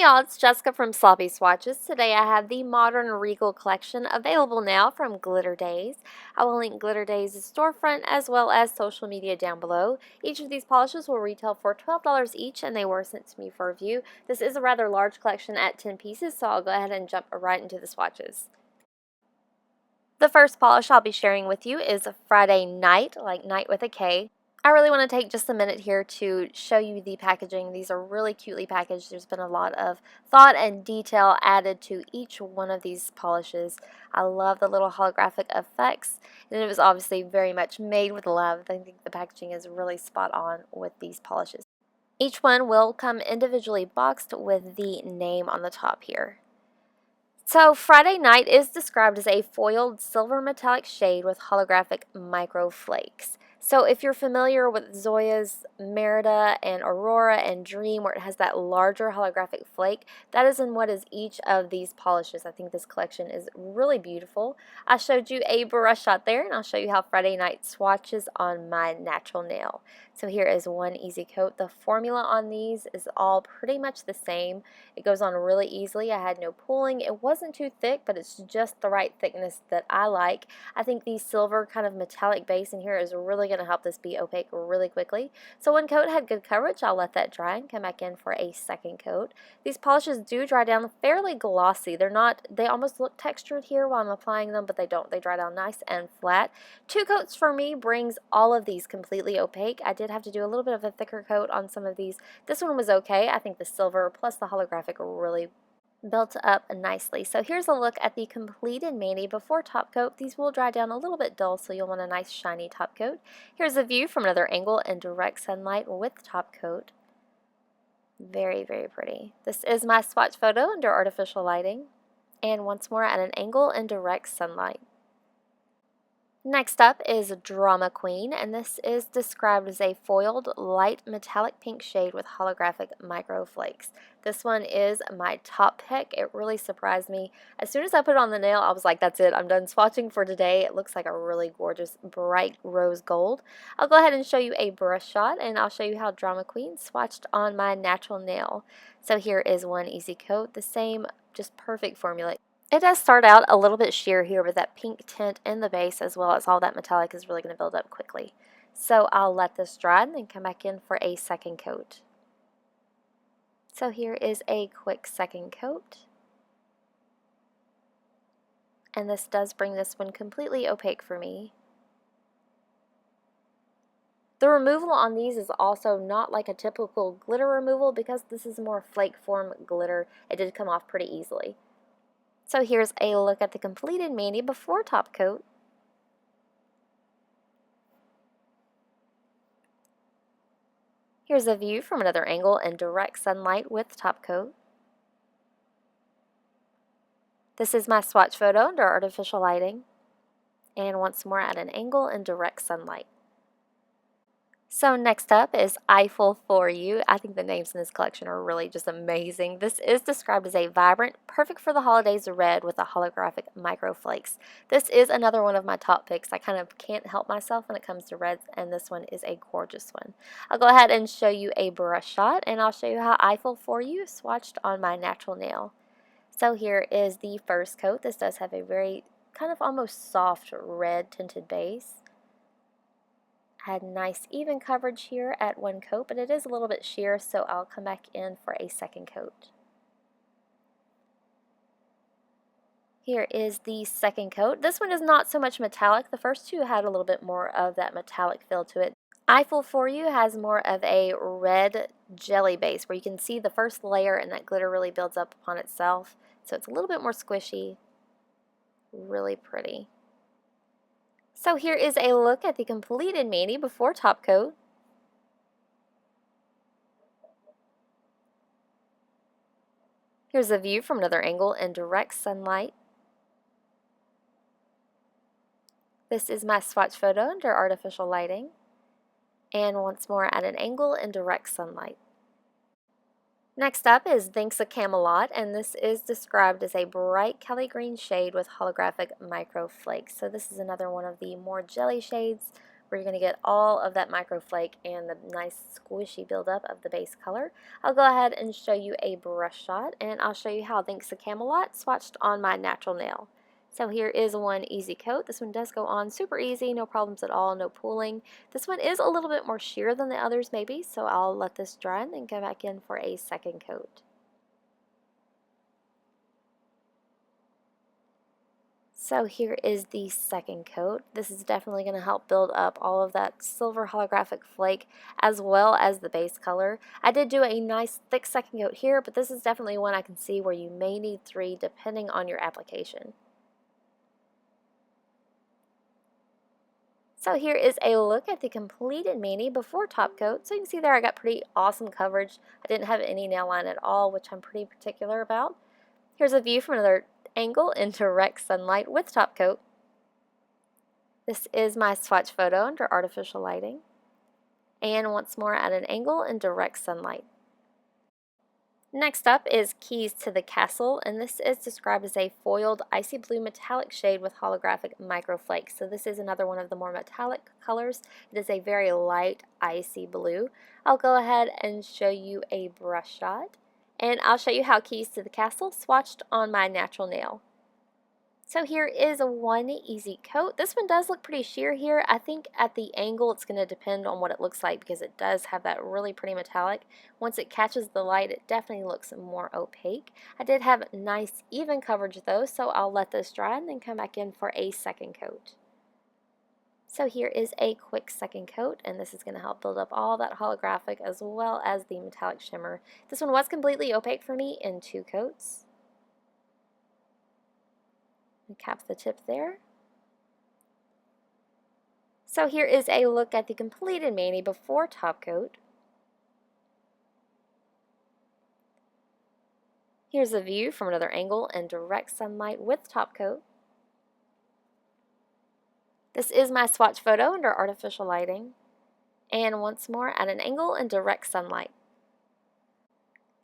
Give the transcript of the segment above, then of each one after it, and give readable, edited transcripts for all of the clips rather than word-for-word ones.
y'all, it's Jessica from Sloppy Swatches. Today I have the Modern Regal collection available now from Glitter Daze. I will link Glitter Daze's storefront as well as social media down below. Each of these polishes will retail for $12 each and they were sent to me for review. This is a rather large collection at 10 pieces, so I'll go ahead and jump right into the swatches. The first polish I'll be sharing with you is Friday Night, like night with a K. I really want to take just a minute here to show you the packaging. These are really cutely packaged. There's been a lot of thought and detail added to each one of these polishes. I love the little holographic effects, and it was obviously very much made with love. I think the packaging is really spot on with these polishes. Each one will come individually boxed with the name on the top here. So Friday Night is described as a foiled silver metallic shade with holographic micro flakes. So if you're familiar with Zoya's Merida and Aurora and Dream, where it has that larger holographic flake, that is in what is each of these polishes. I think this collection is really beautiful. I showed you a brush shot there, and I'll show you how Friday Night swatches on my natural nail. So here is one easy coat. The formula on these is all pretty much the same. It goes on really easily. I had no pulling. It wasn't too thick, but it's just the right thickness that I like. I think the silver kind of metallic base in here is really going to help this be opaque really quickly. So one coat had good coverage. I'll let that dry and come back in for a second coat. These polishes do dry down fairly glossy. They almost look textured here while I'm applying them, but they don't. They dry down nice and flat. Two coats for me brings all of these completely opaque. I did have to do a little bit of a thicker coat on some of these. This one was okay. I think the silver plus the holographic really built up nicely. So here's a look at the completed mani before top coat. These will dry down a little bit dull, so you'll want a nice shiny top coat. Here's a view from another angle in direct sunlight with top coat. Very, very pretty. This is my swatch photo under artificial lighting, and once more at an angle in direct sunlight. Next up is Drama Queen, and this is described as a foiled light metallic pink shade with holographic micro flakes. This one is my top pick. It really surprised me. As soon as I put it on the nail, I was like, that's it, I'm done swatching for today. It looks like a really gorgeous bright rose gold. I'll go ahead and show you a brush shot, and I'll show you how Drama Queen swatched on my natural nail. So here is one easy coat, the same, just perfect formula. It does start out a little bit sheer here, but that pink tint in the base as well as all that metallic is really going to build up quickly. So I'll let this dry and then come back in for a second coat. So here is a quick second coat. And this does bring this one completely opaque for me. The removal on these is also not like a typical glitter removal because this is more flake form glitter. It did come off pretty easily. So here's a look at the completed mani before top coat. Here's a view from another angle in direct sunlight with top coat. This is my swatch photo under artificial lighting, and once more at an angle in direct sunlight. So next up is Eiffel For You. I think the names in this collection are really just amazing. This is described as a vibrant, perfect for the holidays red with a holographic micro flakes. This is another one of my top picks. I kind of can't help myself when it comes to reds, and this one is a gorgeous one. I'll go ahead and show you a brush shot, and I'll show you how Eiffel For You swatched on my natural nail. So here is the first coat. This does have a very kind of almost soft red tinted base. Had nice even coverage here at one coat, but it is a little bit sheer, so I'll come back in for a second coat. Here is the second coat. This one is not so much metallic. The first two had a little bit more of that metallic feel to it. Eiffel For You has more of a red jelly base where you can see the first layer and that glitter really builds up upon itself. So it's a little bit more squishy. Really pretty. So here is a look at the completed mani before top coat. Here's a view from another angle in direct sunlight. This is my swatch photo under artificial lighting, and once more at an angle in direct sunlight. Next up is Thanks a Camelot, and this is described as a bright Kelly green shade with holographic micro flakes. So this is another one of the more jelly shades, where you're going to get all of that microflake and the nice squishy buildup of the base color. I'll go ahead and show you a brush shot, and I'll show you how Thanks to Camelot swatched on my natural nail. So here is one easy coat. This one does go on super easy, no problems at all, no pooling. This one is a little bit more sheer than the others maybe, so I'll let this dry and then go back in for a second coat. So here is the second coat. This is definitely going to help build up all of that silver holographic flake as well as the base color. I did do a nice thick second coat here, but this is definitely one I can see where you may need 3 depending on your application. So here is a look at the completed mani before top coat. So you can see there I got pretty awesome coverage. I didn't have any nail line at all, which I'm pretty particular about. Here's a view from another angle in direct sunlight with top coat. This is my swatch photo under artificial lighting. And once more at an angle in direct sunlight. Next up is Keys to the Castle, and this is described as a foiled icy blue metallic shade with holographic microflakes. So this is another one of the more metallic colors. It is a very light icy blue. I'll go ahead and show you a brush shot, and I'll show you how Keys to the Castle swatched on my natural nail. So here is one easy coat. This one does look pretty sheer here. I think at the angle it's going to depend on what it looks like because it does have that really pretty metallic. Once it catches the light, it definitely looks more opaque. I did have nice even coverage though, so I'll let this dry and then come back in for a second coat. So here is a quick second coat, and this is going to help build up all that holographic as well as the metallic shimmer. This one was completely opaque for me in 2 coats. And cap the tip there. So here is a look at the completed mani before top coat. Here's a view from another angle in direct sunlight with top coat. This is my swatch photo under artificial lighting. And once more at an angle in direct sunlight.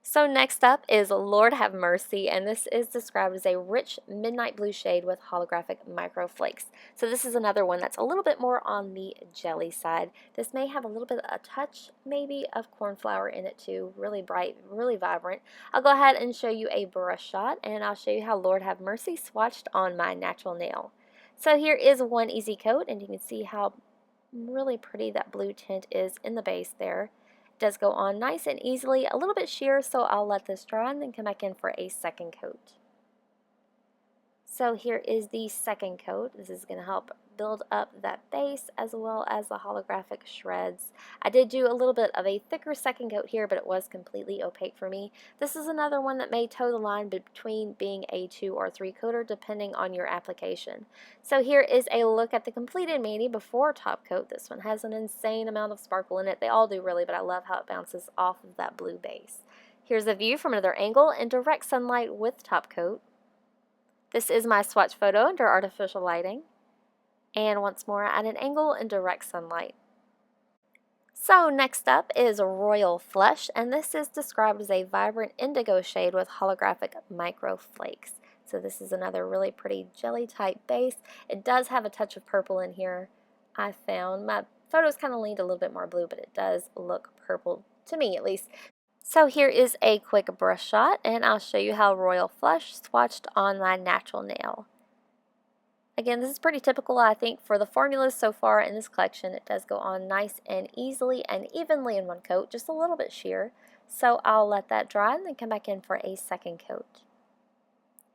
So next up is Lord Have Mercy, and this is described as a rich midnight blue shade with holographic microflakes. So this is another one that's a little bit more on the jelly side. This may have a little bit, a touch maybe of cornflower in it too, really bright, really vibrant. I'll go ahead and show you a brush shot, and I'll show you how Lord Have Mercy swatched on my natural nail. So here is one easy coat, and you can see how really pretty that blue tint is in the base there. Does go on nice and easily, a little bit sheer, so I'll let this dry and then come back in for a second coat. So here is the second coat. This is going to help build up that base as well as the holographic shreds. I did do a little bit of a thicker second coat here, but it was completely opaque for me. This is another one that may toe the line between being a 2 or 3 coater depending on your application. So here is a look at the completed mani before top coat. This one has an insane amount of sparkle in it. They all do really, but I love how it bounces off of that blue base. Here's a view from another angle in direct sunlight with top coat. This is my swatch photo under artificial lighting, and once more at an angle in direct sunlight. So next up is Royal Flush, and this is described as a vibrant indigo shade with holographic microflakes. So this is another really pretty jelly type base. It does have a touch of purple in here. I found my photos kind of leaned a little bit more blue, but it does look purple to me at least. So here is a quick brush shot, and I'll show you how Royal Flush swatched on my natural nail. Again, this is pretty typical, I think, for the formulas so far in this collection. It does go on nice and easily and evenly in one coat, just a little bit sheer. So I'll let that dry and then come back in for a second coat.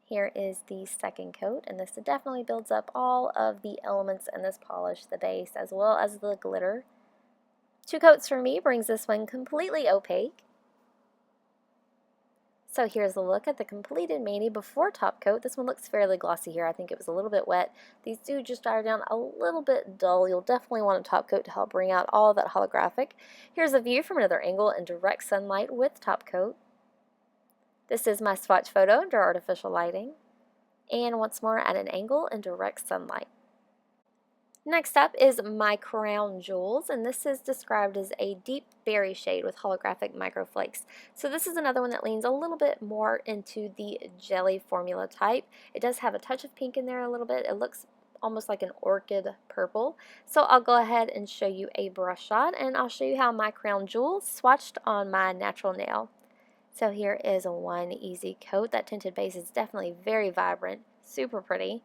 Here is the second coat, and this definitely builds up all of the elements in this polish, the base as well as the glitter. 2 coats for me brings this one completely opaque. So here's a look at the completed mani before top coat. This one looks fairly glossy here. I think it was a little bit wet. These do just dry down a little bit dull. You'll definitely want a top coat to help bring out all of that holographic. Here's a view from another angle in direct sunlight with top coat. This is my swatch photo under artificial lighting, and once more at an angle in direct sunlight. Next up is my Crown Jewels, and this is described as a deep berry shade with holographic microflakes. So this is another one that leans a little bit more into the jelly formula type. It does have a touch of pink in there a little bit. It looks almost like an orchid purple. So I'll go ahead and show you a brush shot, and I'll show you how my crown jewel swatched on my natural nail. So here is one easy coat. That tinted base is definitely very vibrant, super pretty.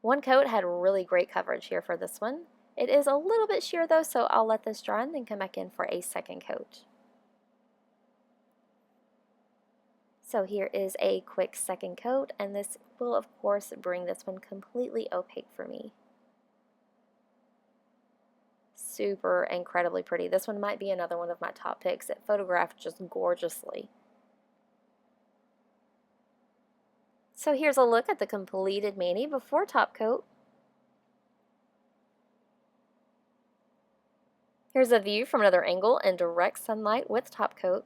One coat had really great coverage here for this one. It is a little bit sheer though, so I'll let this dry and then come back in for a second coat. So here is a quick second coat, and this will of course bring this one completely opaque for me. Super incredibly pretty. This one might be another one of my top picks. It photographed just gorgeously. So here's a look at the completed mani before top coat. Here's a view from another angle in direct sunlight with top coat.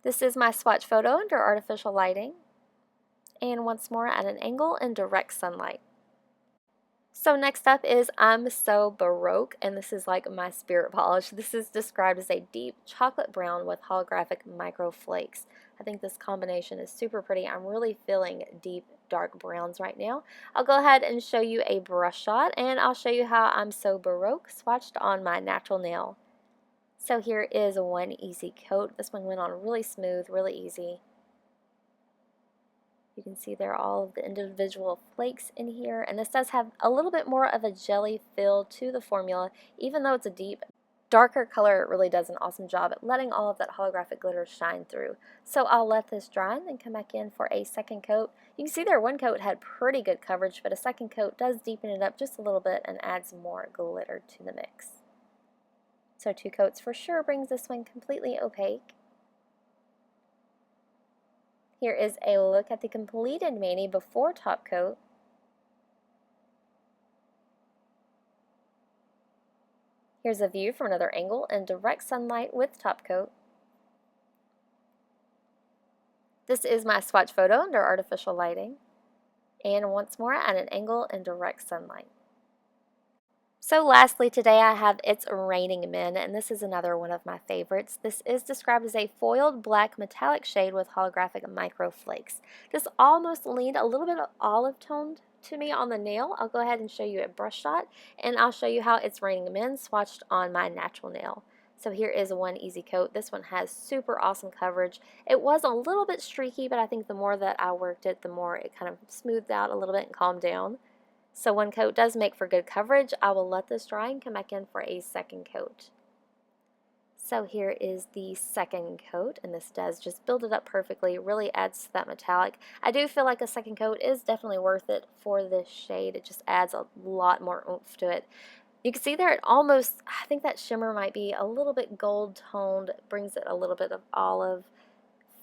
This is my swatch photo under artificial lighting. And once more at an angle in direct sunlight. So next up is I'm So Baroque, and this is like my spirit polish. This is described as a deep chocolate brown with holographic micro flakes. I think this combination is super pretty. I'm really feeling deep dark browns right now. I'll go ahead and show you a brush shot, and I'll show you how I'm So Baroque swatched on my natural nail. So here is one easy coat. This one went on really smooth, really easy. You can see there are all of the individual flakes in here, and this does have a little bit more of a jelly feel to the formula. Even though it's a deep, darker color, it really does an awesome job at letting all of that holographic glitter shine through. So I'll let this dry and then come back in for a second coat. You can see there one coat had pretty good coverage, but a second coat does deepen it up just a little bit and adds more glitter to the mix. So 2 coats for sure brings this one completely opaque. Here is a look at the completed mani before top coat. Here's a view from another angle in direct sunlight with top coat. This is my swatch photo under artificial lighting. And once more at an angle in direct sunlight. So lastly today I have It's Raining Men, and this is another one of my favorites. This is described as a foiled black metallic shade with holographic micro flakes. This almost leaned a little bit of olive toned to me on the nail. I'll go ahead and show you a brush shot, and I'll show you how It's Raining Men swatched on my natural nail. So here is one easy coat. This one has super awesome coverage. It was a little bit streaky, but I think the more that I worked it, the more it kind of smoothed out a little bit and calmed down. So one coat does make for good coverage. I will let this dry and come back in for a second coat. So here is the second coat, and this does just build it up perfectly. It really adds to that metallic. I do feel like a second coat is definitely worth it for this shade. It just adds a lot more oomph to it. You can see there it almost, I think that shimmer might be a little bit gold toned. It brings it a little bit of olive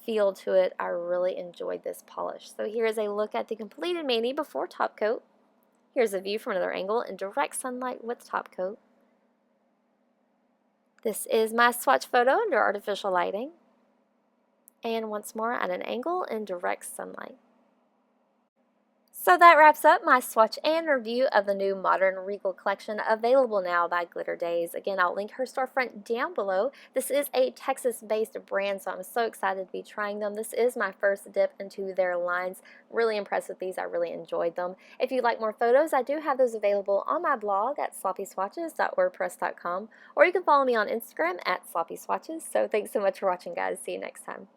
feel to it. I really enjoyed this polish. So here is a look at the completed mani before top coat. Here's a view from another angle in direct sunlight with top coat. This is my swatch photo under artificial lighting. And once more at an angle in direct sunlight. So that wraps up my swatch and review of the new Modern Regal collection, available now by Glitter Daze. Again, I'll link her storefront down below. This is a Texas-based brand, so I'm so excited to be trying them. This is my first dip into their lines. Really impressed with these. I really enjoyed them. If you'd like more photos, I do have those available on my blog at sloppyswatches.wordpress.com, or you can follow me on Instagram at sloppyswatches. So thanks so much for watching, guys. See you next time.